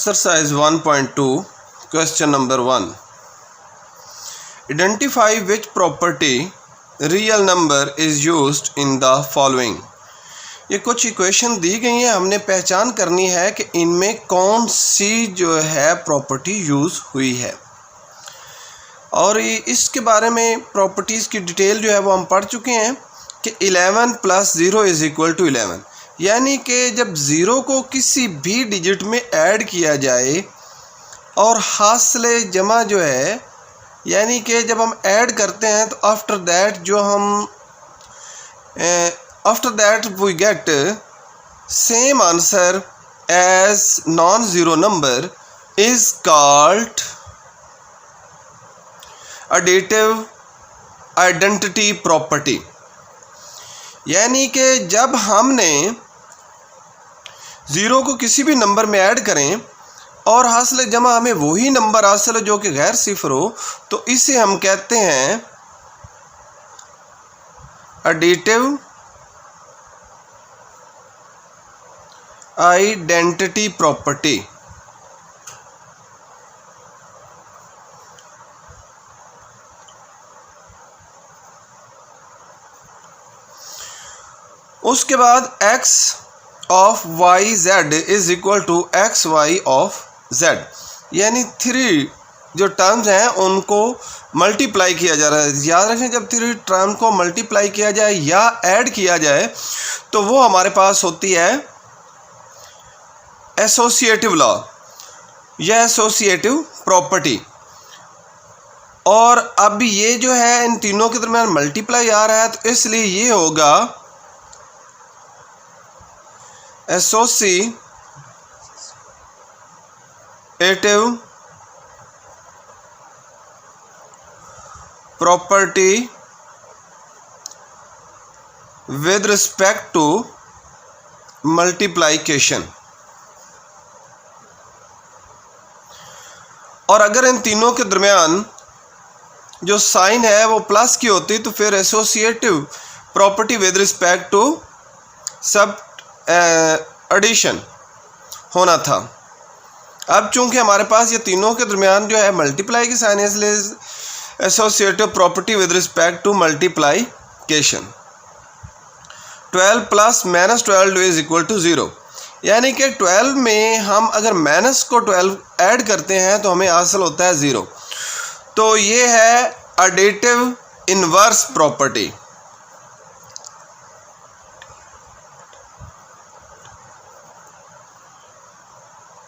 Exercise 1.2 question number 1. Identify which property real number is used in the following. ये कुछ equation दी गई हैं, हमने पहचान करनी है कि इनमें कौन सी जो है प्रॉपर्टी यूज़ हुई है। और इसके बारे में प्रॉपर्टीज़ की डिटेल जो है वो हम पढ़ चुके हैं कि 11 + 0 = 11, यानी कि जब ज़ीरो को किसी भी डिजिट में ऐड किया जाए और हासिले जमा जो है, यानी कि जब हम ऐड करते हैं तो after that we get same answer as non zero number is called additive identity property. यानी कि जब हमने ज़ीरो को किसी भी नंबर में ऐड करें और हासिल जमा हमें वही नंबर हासिल हो जो कि गैर सिफर हो, तो इसे हम कहते हैं एडिटिव आइडेंटिटी प्रॉपर्टी। उसके बाद x of Y Z is equal to X Y of Z, यानी 3 जो टर्म्स हैं उनको मल्टीप्लाई किया जा रहा है। याद रखें, जब 3 टर्म को मल्टीप्लाई किया जाए या ऐड किया जाए तो वो हमारे पास होती है एसोसिएटिव लॉ या एसोसिएटिव प्रॉपर्टी। और अब ये जो है इन तीनों के दरमियान मल्टीप्लाई आ रहा है, तो इसलिए ये होगा associative property with respect to multiplication. और अगर इन तीनों के दरमियान जो साइन है वो प्लस की होती तो फिर associative property with respect to सब एडिशन होना था। अब चूंकि हमारे पास ये तीनों के दरमियान जो है मल्टीप्लाई की साइन है, इसलिए associative property with respect to multiplication. 12 + -12 = 0, यानी कि 12 में हम अगर माइनस को 12 ऐड करते हैं तो हमें हासिल होता है 0। तो ये है additive inverse property.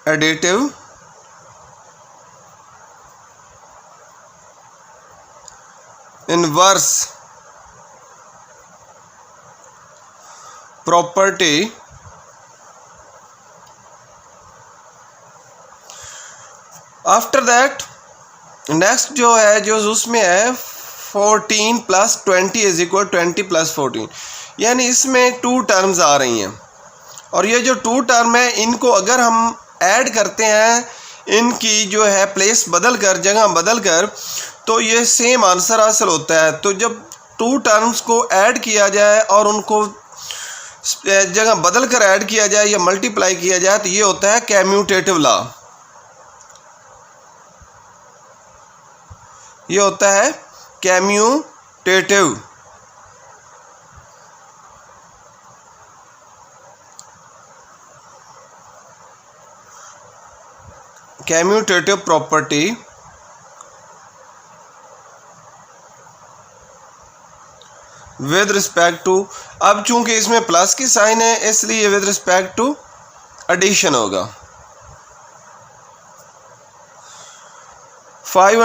Additive inverse property after that next जो है जो उसमें है 14 + 20 = 20 + 14, यानी इसमें 2 टर्म्स आ रही हैं। और ये जो 2 टर्म है इनको अगर हम ऐड करते हैं, इनकी जो है प्लेस बदल कर, जगह बदल कर, तो ये सेम आंसर हासिल होता है। तो जब 2 टर्म्स को ऐड किया जाए और उनको जगह बदल कर ऐड किया जाए या मल्टीप्लाई किया जाए तो ये होता है कम्यूटेटिव लॉ। ये होता है commutative property with respect to, अब चूंकि इसमें प्लस की साइन है इसलिए विद रिस्पेक्ट टू एडिशन होगा। 5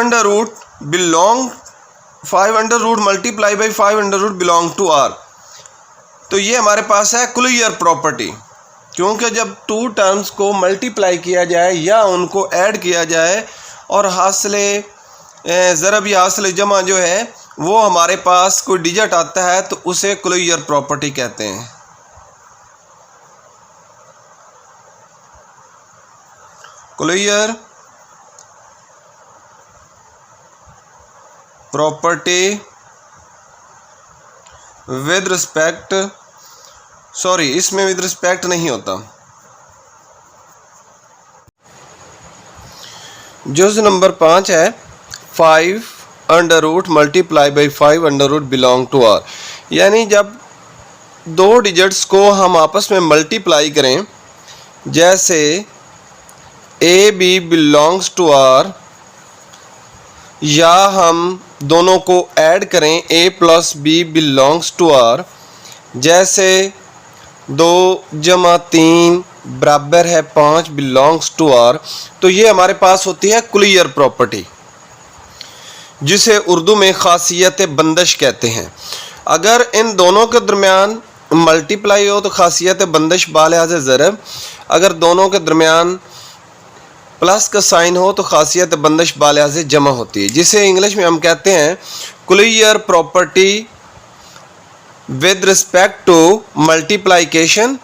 multiply by 5 belong to R. तो ये हमारे पास है क्लियर प्रॉपर्टी, क्योंकि जब 2 टर्म्स को मल्टीप्लाई किया जाए या उनको ऐड किया जाए और हासिले ज़रब या हासिले जमा जो है वो हमारे पास कोई डिजिट आता है तो उसे क्लियर प्रॉपर्टी कहते हैं। Clear property with respect, sorry इसमें विद रिस्पेक्ट नहीं होता, जुज़ नंबर 5 है 5 under root multiply by 5 under root belong to R. यानी जब दो डिजिट्स को हम आपस में मल्टीप्लाई करें, जैसे a b belongs to R, या हम दोनों को ऐड करें a plus b belongs to R, जैसे 2 जमा 3 बराबर है 5 बिलोंग्स टू आर, तो ये हमारे पास होती है क्लियर प्रॉपर्टी, जिसे उर्दू में खासियत बंदिश कहते हैं। अगर इन दोनों के दरमियान मल्टीप्लाई हो तो खासियत बंदिश बालिहाज़ ज़रब, अगर दोनों के दरमियान प्लस का साइन हो तो खासियत बंदिश बालिहाज़ जमा होती है, जिसे इंग्लिश में हम कहते हैं clear property with respect to multiplication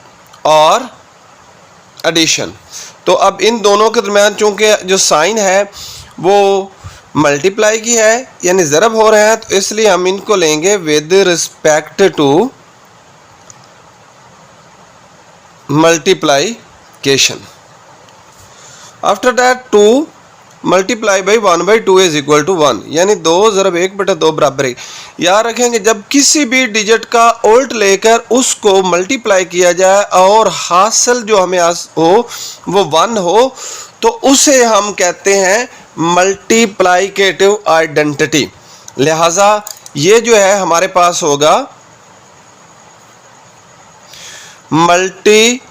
और एडिशन। तो अब इन दोनों के दरमियान चूँकि जो साइन है वो मल्टीप्लाई की है यानी ज़रब हो रहे हैं, तो इसलिए हम इनको लेंगे with respect to multiplication. After that 2 multiply by 1/2 is equal to 1, यानी 2 ज़रब 1/2 बराबर है। याद रखेंगे जब किसी भी डिजिट का उल्ट लेकर उसको मल्टीप्लाई किया जाए और हासिल जो हमें हो वो 1 हो, तो उसे हम कहते हैं मल्टीप्लिकेटिव आइडेंटिटी। लिहाजा ये जो है हमारे पास होगा मल्टीप्लिकेटिव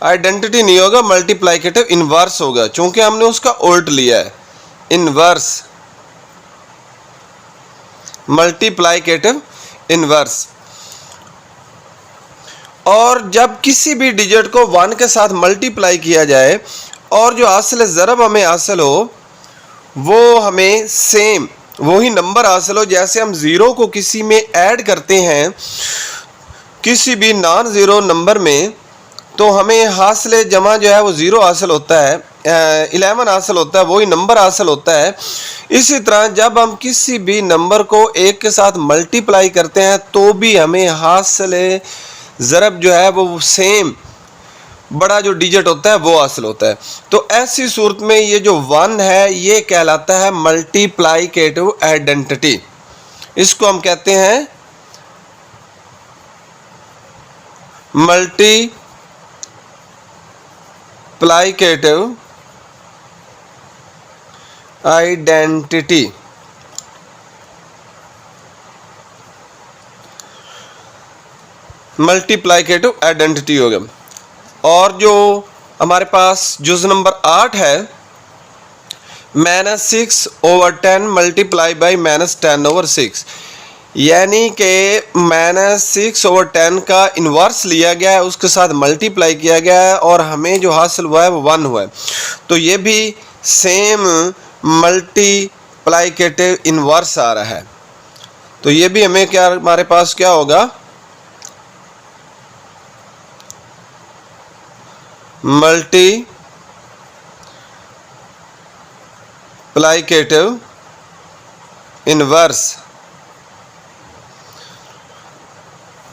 आइडेंटिटी नहीं होगा, मल्टीप्लिकेटिव इनवर्स होगा, चूंकि हमने उसका उल्ट लिया है। Inverse, multiplicative inverse. और जब किसी भी डिजिट को 1 के साथ मल्टीप्लाई किया जाए और जो हासिल ज़रब हमें हासिल हो वो हमें सेम वही नंबर हासिल हो, जैसे हम 0 को किसी में ऐड करते हैं किसी भी नॉन ज़ीरो नंबर में, तो हमें हासिल जमा जो है वो 0 हासिल होता है, 11 हासिल होता है, वही नंबर हासिल होता है। इसी तरह जब हम किसी भी नंबर को 1 के साथ मल्टीप्लाई करते हैं तो भी हमें हासिल ज़रब जो है वो सेम बड़ा जो डिजिट होता है वो हासिल होता है। तो ऐसी सूरत में ये जो 1 है ये कहलाता है मल्टीप्लिकेटिव आइडेंटिटी। इसको हम कहते हैं मल्टीप्लिकेटिव आइडेंटिटी। मल्टीप्लिकेटिव आइडेंटिटी हो गया। और जो हमारे पास जुज़ नंबर 8 है -6/10 मल्टीप्लाई बाई -10/6, यानी कि -6/10 का इन्वर्स लिया गया है, उसके साथ मल्टीप्लाई किया गया है और हमें जो हासिल हुआ है वो 1 हुआ है। तो ये भी सेम मल्टीप्लिकेटिव इन्वर्स आ रहा है। तो ये भी हमें क्या हमारे पास क्या होगा, मल्टीप्लिकेटिव इनवर्स।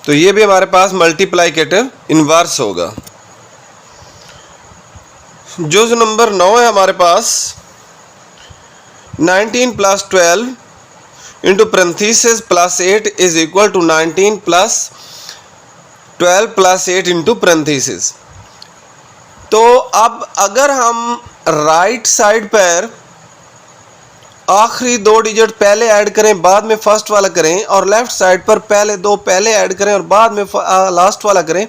तो ये भी हमारे पास मल्टीप्लिकेटिव इनवर्स होगा। जुज़ नंबर 9 है हमारे पास 19 + 12 into parenthesis +8 is equal to 19 + 12 + 8 into parenthesis. तो अब अगर हम राइट साइड पर आखिरी 2 डिजिट पहले ऐड करें बाद में फर्स्ट वाला करें, और लेफ्ट साइड पर पहले 2 पहले ऐड करें और बाद में लास्ट वाला करें,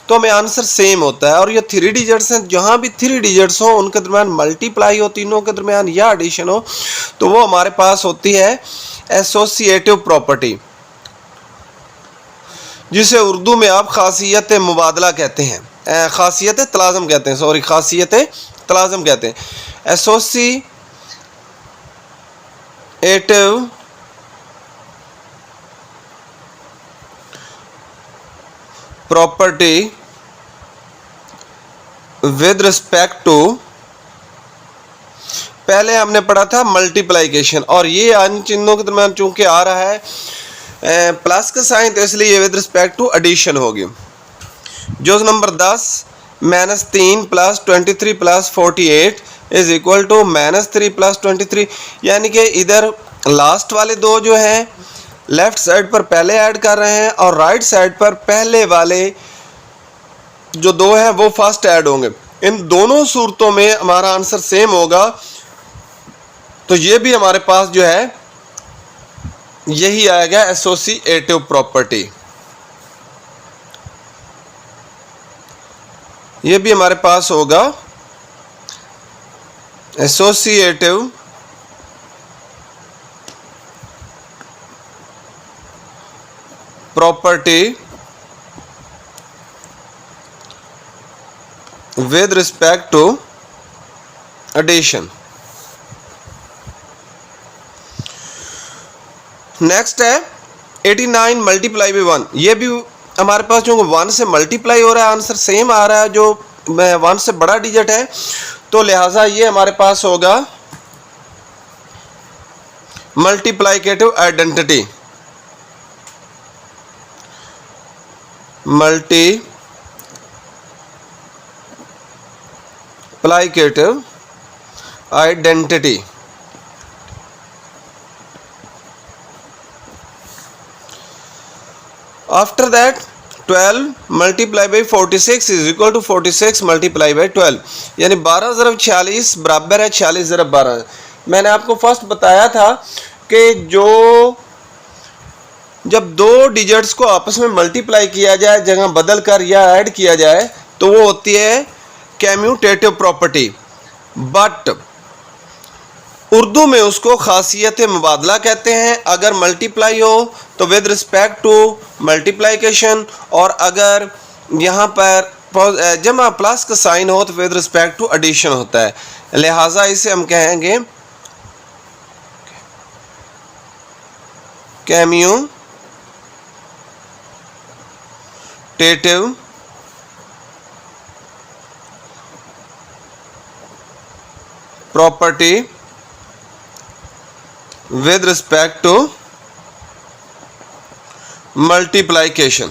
तो हमें आंसर सेम होता है। और ये 3 डिजिट्स हैं, जहाँ भी 3 डिजिट्स हो उनके दरमियान मल्टीप्लाई हो, तीनों के दरमियान या एडिशन हो, तो वो हमारे पास होती है एसोसिएटिव प्रॉपर्टी, जिसे उर्दू में आप खासियत मुबादला कहते हैं, खासियत तलाज़म कहते हैं, सॉरी खासियत तलाज़म कहते हैं। Associative property with respect to पहले हमने पढ़ा था मल्टीप्लाइकेशन, और ये इन चिन्हों के दरम्यान चूंकि आ रहा है प्लस का साइन, तो इसलिए ये विद रिस्पेक्ट टू एडिशन होगी। जो नंबर 10 -3 + 23 + 48 इज इक्वल टू -3 + 23, यानी कि इधर लास्ट वाले दो जो हैं लेफ्ट साइड पर पहले ऐड कर रहे हैं और राइट साइड पर पहले वाले जो दो हैं वो फर्स्ट ऐड होंगे। इन दोनों सूरतों में हमारा आंसर सेम होगा, तो ये भी हमारे पास जो है यही आएगा एसोसिएटिव प्रॉपर्टी। ये भी हमारे पास होगा associative property with respect to addition। Next है 89 × 1। ये भी हमारे पास जो 1 से मल्टीप्लाई हो रहा है, आंसर सेम आ रहा है, जो 1 से बड़ा डिजिट है, तो लिहाजा ये हमारे पास होगा multiplicative identity. Multiplicative identity. After that 12 × 46 is equal to 46 × 12, यानी 12 × 46 बराबर है 46 × 12। मैंने आपको फर्स्ट बताया था कि जब दो डिजिट्स को आपस में मल्टीप्लाई किया जाए, जगह बदल कर या ऐड किया जाए, तो वो होती है कम्यूटेटिव प्रॉपर्टी। बट उर्दू में उसको खासियत मुबादला कहते हैं। अगर मल्टीप्लाई हो तो विद रिस्पेक्ट टू मल्टीप्लिकेशन, और अगर यहाँ पर जमा प्लस का साइन हो तो विद रिस्पेक्ट टू एडिशन होता है। लिहाजा इसे हम कहेंगे commutative property with respect to multiplication।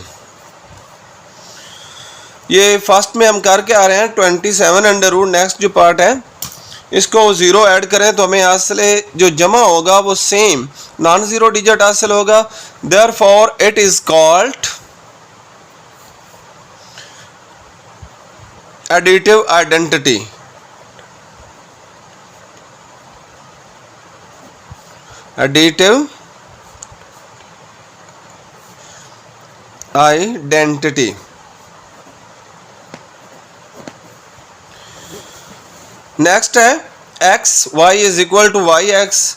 ये फर्स्ट में हम करके आ रहे हैं 27 नेक्स्ट जो पार्ट है इसको 0 ऐड करें तो हमें हासिल जो जमा होगा वो सेम नॉन ज़ीरो डिजिट हासिल होगा। Therefore it is called additive identity. Additive identity. Next है x y is equal to y x,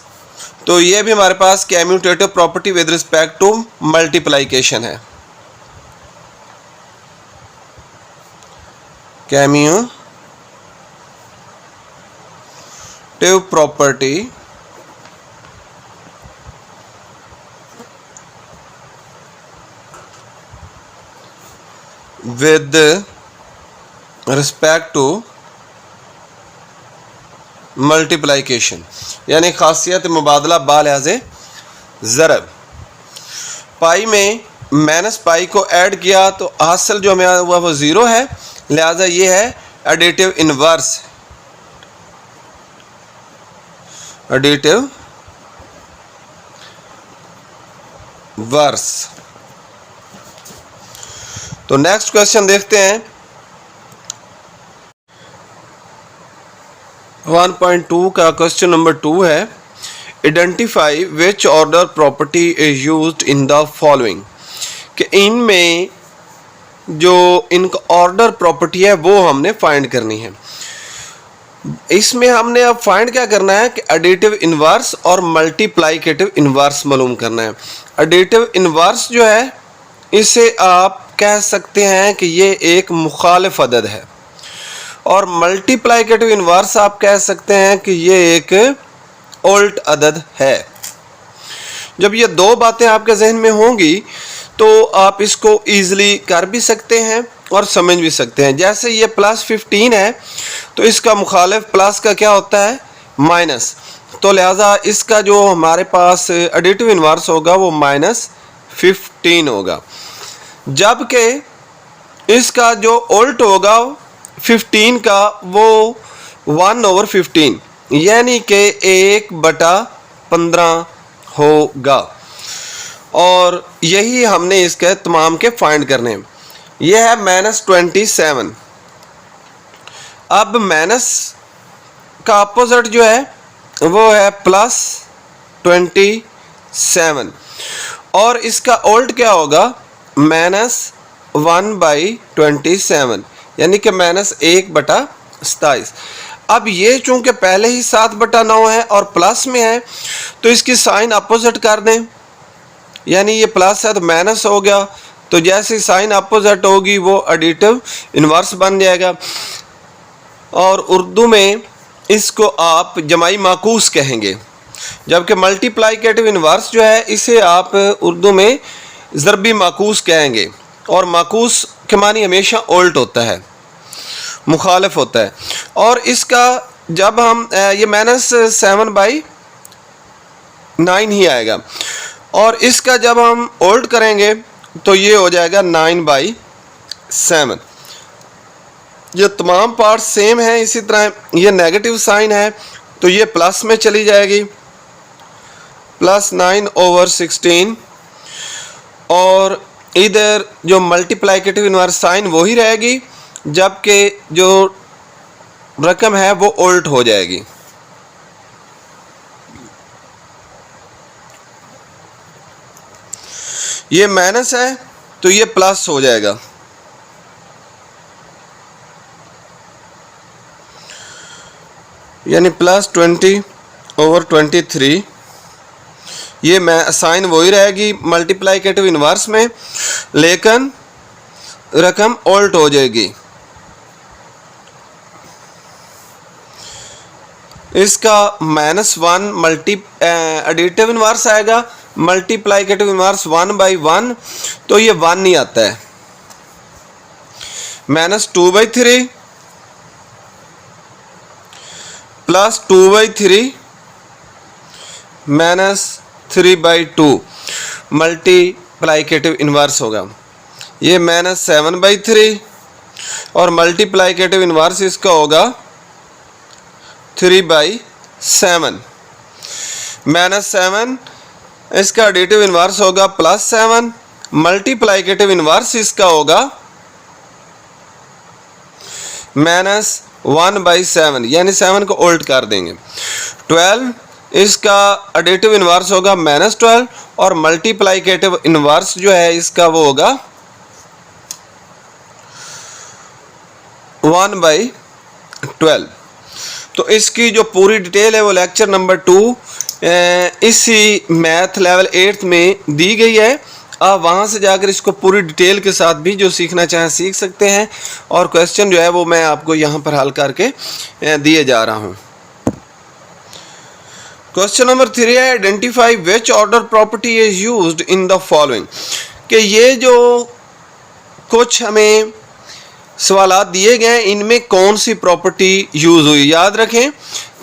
तो ये भी हमारे पास commutative property with respect to multiplication है। Commutative property with respect to multiplication, यानी खासियत मुबादला बालिहाज़े ज़रब। पाई में माइनस पाई को ऐड किया तो हासिल जो हमें हुआ वो 0 है, लिहाजा ये है एडिटिव इनवर्स। Additive verse. तो नेक्स्ट क्वेश्चन देखते हैं 1.2 का क्वेश्चन नंबर 2 है identify which order property is used in the following, कि इनमें जो इनका ऑर्डर प्रॉपर्टी है वो हमने फाइंड करनी है। इसमें हमने अब फाइंड क्या करना है कि एडिटिव इनवर्स और मल्टीप्लिकेटिव इनवर्स मालूम करना है। एडिटिव इनवर्स जो है इसे आप कह सकते हैं कि ये एक मुखालिफ अदद है, और मल्टीप्लिकेटिव इनवर्स आप कह सकते हैं कि ये एक उल्ट अदद है। जब ये दो बातें आपके जहन में होंगी तो आप इसको ईजिली कर भी सकते हैं और समझ भी सकते हैं। जैसे ये +15 है तो इसका मुखालिफ प्लस का क्या होता है, माइनस, तो लिहाजा इसका जो हमारे पास एडिटिव इन्वर्स होगा वो -15 होगा, जबकि इसका जो उल्ट होगा 15 का वो 1/15 यानी कि 1/15 होगा। और यही हमने इसके तमाम के फाइंड करने हैं। यह है -27। अब माइनस का अपोजिट जो है वो है +27 और इसका उल्ट क्या होगा -1/27 यानी कि -1/27। अब ये चूंकि पहले ही 7/9 है और प्लस में है तो इसकी साइन अपोजिट कर दें, यानी ये प्लस है तो माइनस हो गया, तो जैसे साइन अपोजिट होगी वो एडिटिव इन्वर्स बन जाएगा। और उर्दू में इसको आप जमाई माकूस कहेंगे, जबकि मल्टीप्लाइकेटिव इन्वर्स जो है इसे आप उर्दू में ज़रबी माकूस कहेंगे। और माकूस के मानी हमेशा उल्ट होता है, मुखालिफ होता है। और इसका जब हम ये -7/9 ही आएगा और इसका जब हम उल्ट करेंगे तो ये हो जाएगा 9/7। ये तमाम पार्ट सेम है। इसी तरह ये नेगेटिव साइन है तो ये प्लस में चली जाएगी, +9/16, और इधर जो मल्टीप्लाइकेटिव इन्वर्स साइन वही रहेगी, जबकि जो रकम है वो उल्ट हो जाएगी। ये माइनस है तो ये प्लस हो जाएगा, यानी +20/23। ये साइन वही रहेगी मल्टीप्लाइकेटिव इन्वर्स में, लेकिन रकम उल्ट हो जाएगी। इसका -1 एडिटिव इन्वर्स आएगा, मल्टीप्लाइकेटिव इन्वर्स 1/1 तो ये 1 ही आता है। -2/3 +2/3 -3/2 मल्टीप्लाइकेटिव इन्वर्स होगा। ये -7/3 और मल्टीप्लाइकेटिव इन्वर्स इसका होगा 3/7। -7 इसका एडिटिव इन्वर्स होगा +7, मल्टीप्लाइकेटिव इन्वर्स इसका होगा -1/7 यानी 7 को उल्ट कर देंगे। 12 इसका एडिटिव इन्वर्स होगा -12 और मल्टीप्लाइकेटिव इन्वर्स जो है इसका वो होगा 1/12। तो इसकी जो पूरी डिटेल है वो लेक्चर नंबर 2 इसी मैथ लेवल 8 में दी गई है। आप वहाँ से जाकर इसको पूरी डिटेल के साथ भी जो सीखना चाहें सीख सकते हैं, और क्वेश्चन जो है वो मैं आपको यहाँ पर हल करके दिए जा रहा हूँ। क्वेश्चन नंबर 3 है identify which order property is used in the following, कि ये जो कुछ हमें सवालात दिए गए हैं इनमें कौन सी प्रॉपर्टी यूज़ हुई। याद रखें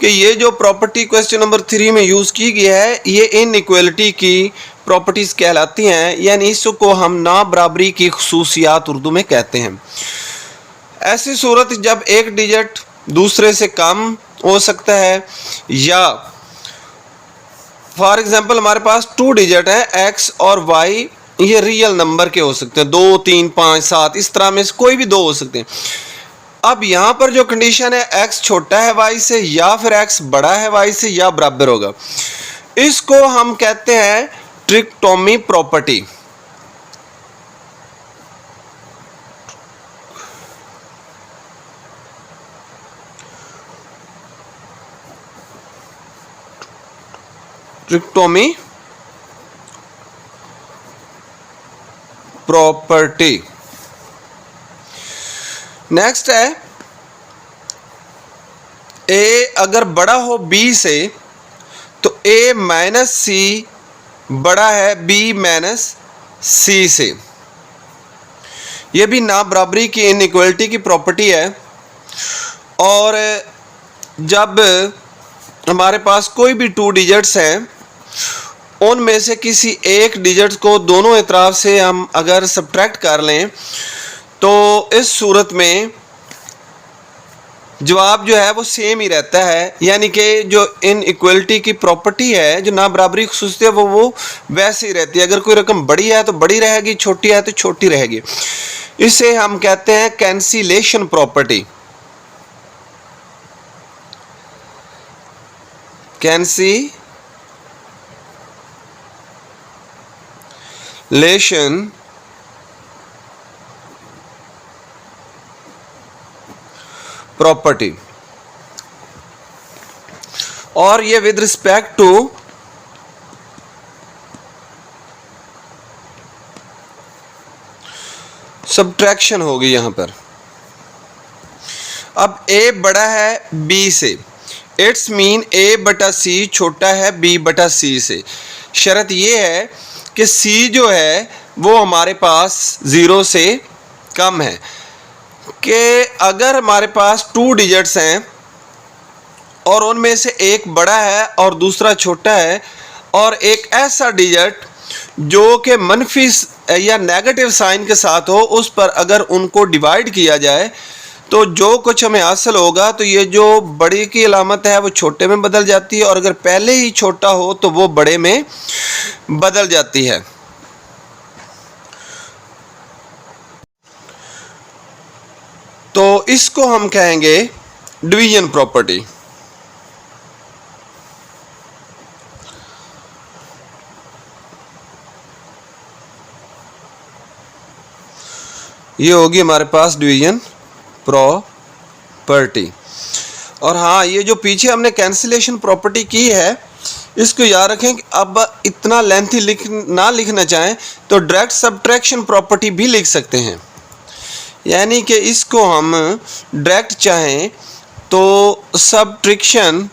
कि ये जो प्रॉपर्टी क्वेश्चन नंबर 3 में यूज़ की गई है ये इनइक्वालिटी की प्रॉपर्टीज़ कहलाती हैं, यानी इसको हम ना बराबरी की खुसूसियात उर्दू में कहते हैं। ऐसी सूरत जब एक डिजिट दूसरे से कम हो सकता है, या फॉर एग्जांपल हमारे पास 2 डिजिट हैं x और y, ये रियल नंबर के हो सकते हैं 2, 3, 5, 7, इस तरह में से कोई भी 2 हो सकते हैं। अब यहाँ पर जो कंडीशन है x छोटा है y से या फिर x बड़ा है y से या बराबर होगा, इसको हम कहते हैं trichotomy property. Trichotomy property. Next है a अगर बड़ा हो b से तो a माइनस c बड़ा है b माइनस c से। यह भी ना बराबरी की इनइक्वालिटी की प्रॉपर्टी है। और जब हमारे पास कोई भी 2 डिजिट्स हैं, उनमें से किसी एक डिजिट को दोनों एतराफ से हम अगर सब्ट्रैक्ट कर लें तो इस सूरत में जवाब जो है वो सेम ही रहता है, यानी कि जो इन इक्वलिटी की प्रॉपर्टी है, जो ना बराबरी की खुसूसियत है, वो वैसे ही रहती है। अगर कोई रकम बड़ी है तो बड़ी रहेगी, छोटी है तो छोटी रहेगी। इसे हम कहते हैं कैंसिलेशन प्रॉपर्टी। कैंसिलेशन प्रॉपर्टी, और ये विद रिस्पेक्ट टू सब्ट्रैक्शन होगी यहां पर। अब a बड़ा है b से, इट्स मीन a बटा c छोटा है b बटा c से। शर्त ये है कि c जो है वो हमारे पास 0 से कम है, कि अगर हमारे पास 2 डिजिट्स हैं और उनमें से एक बड़ा है और दूसरा छोटा है, और एक ऐसा डिजिट जो कि मनफी या नेगेटिव साइन के साथ हो, उस पर अगर उनको डिवाइड किया जाए तो जो कुछ हमें हासिल होगा, तो ये जो बड़ी की अलामत है वो छोटे में बदल जाती है, और अगर पहले ही छोटा हो तो वो बड़े में बदल जाती है। तो इसको हम कहेंगे डिवीजन प्रॉपर्टी। ये होगी हमारे पास डिवीजन प्रॉपर्टी। और हाँ, ये जो पीछे हमने कैंसिलेशन प्रॉपर्टी की है, इसको याद रखें कि अब इतना लेंथी ना लिखना चाहें तो डायरेक्ट सब्ट्रैक्शन प्रॉपर्टी भी लिख सकते हैं, यानी कि इसको हम डायरेक्ट चाहें तो सब्ट्रैक्शन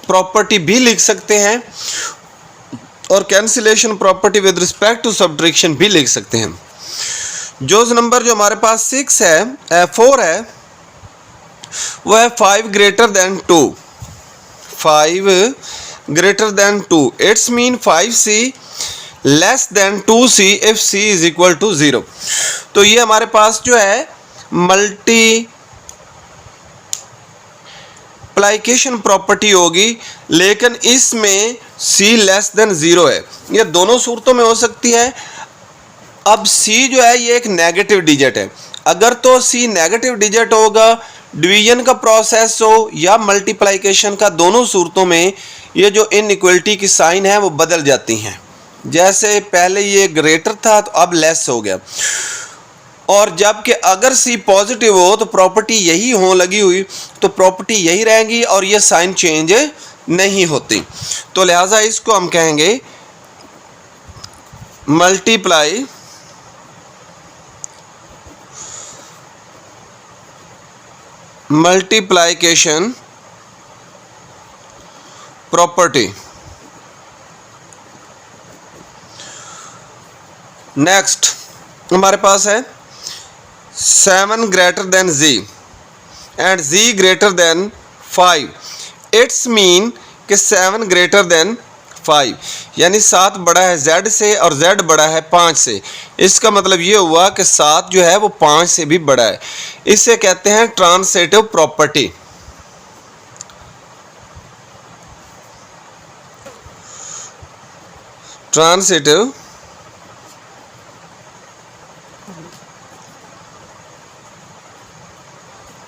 प्रॉपर्टी भी लिख सकते हैं, और cancellation property with respect to subtraction भी लिख सकते हैं। जो नंबर जो हमारे पास 4 है वो है 5 greater than 2। 5 greater than 2, it's mean 5c less than 2c if c is equal to 0। तो ये हमारे पास जो है मल्टीप्लिकेशन प्रॉपर्टी होगी, लेकिन इसमें c लेस देन 0 है। ये दोनों सूरतों में हो सकती है। अब c जो है ये एक नेगेटिव डिजिट है, अगर तो c नेगेटिव डिजिट होगा, डिवीजन का प्रोसेस हो या मल्टीप्लिकेशन का, दोनों सूरतों में ये जो इनइक्वलिटी की साइन है वो बदल जाती हैं। जैसे पहले ये ग्रेटर था तो अब लेस हो गया, और जबकि अगर c पॉजिटिव हो तो प्रॉपर्टी यही हो लगी हुई, तो प्रॉपर्टी यही रहेंगी और ये साइन चेंज नहीं होती। तो लिहाजा इसको हम कहेंगे मल्टीप्लिकेशन प्रॉपर्टी। नेक्स्ट हमारे पास है 7 greater than z and z greater than 5। It's mean कि 7 ग्रेटर देन 5, यानी 7 बड़ा है z से और z बड़ा है 5 से। इसका मतलब ये हुआ कि 7 जो है वो 5 से भी बड़ा है। इसे कहते हैं ट्रांसिटिव प्रॉपर्टी। Transitive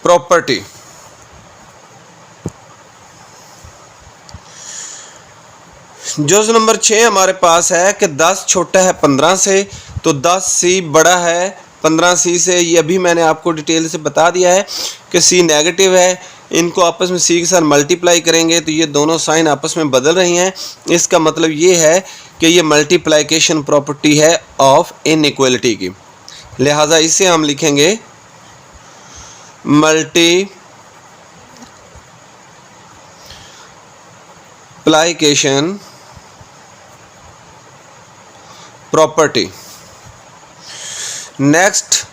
property. जो नंबर 6 हमारे पास है कि 10 छोटा है 15 से, तो 10c बड़ा है 15c से। ये अभी मैंने आपको डिटेल से बता दिया है कि c नेगेटिव है, इनको आपस में c के साथ मल्टीप्लाई करेंगे तो ये दोनों साइन आपस में बदल रही हैं। इसका मतलब ये है कि ये मल्टीप्लिकेशन प्रॉपर्टी है ऑफ इनइक्वलिटी की, लिहाजा इसे हम लिखेंगे multiplication property. Next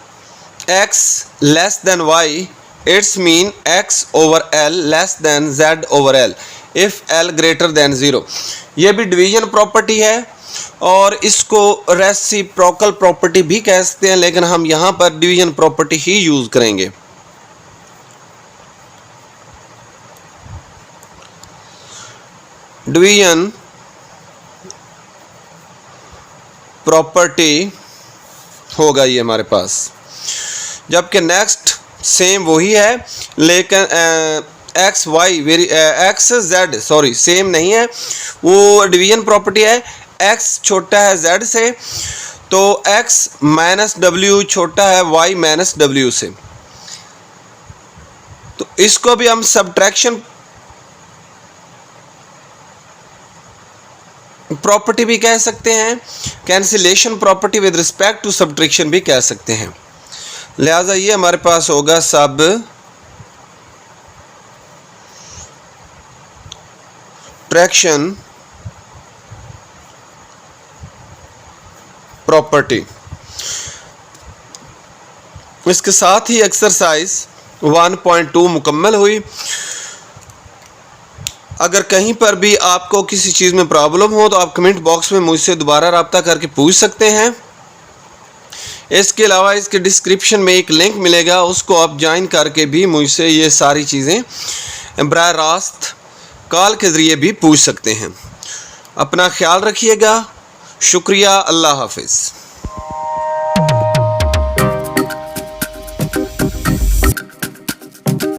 x less than y, its mean x over l less than z over l if l greater than 0। ये भी डिवीजन प्रॉपर्टी है और इसको रेसिप्रोकल प्रॉपर्टी भी कह सकते हैं, लेकिन हम यहाँ पर डिवीजन प्रॉपर्टी ही यूज करेंगे। डिवीजन प्रॉपर्टी होगा ये हमारे पास, जबकि नेक्स्ट सेम वही है, लेकिन X Y X Z sorry same नहीं है, वो डिवीजन प्रॉपर्टी है एक्स छोटा है जेड से तो एक्स माइनस डब्ल्यू छोटा है वाई माइनस डब्ल्यू से। तो इसको भी हम सब्ट्रैक्शन प्रॉपर्टी भी कह सकते हैं, cancellation property with respect to subtraction भी कह सकते हैं। लिहाजा ये हमारे पास होगा सब ट्रैक्शन प्रॉपर्टी। इसके साथ ही एक्सरसाइज 1.2 मुकम्मल हुई। अगर कहीं पर भी आपको किसी चीज़ में प्रॉब्लम हो तो आप कमेंट बॉक्स में मुझसे दोबारा रब्ता करके पूछ सकते हैं। इसके अलावा इसके डिस्क्रिप्शन में एक लिंक मिलेगा, उसको आप ज्वाइन करके भी मुझसे ये सारी चीज़ें बराह रास्त कॉल के ज़रिए भी पूछ सकते हैं। अपना ख्याल रखिएगा। शुक्रिया। अल्लाह हाफिज़।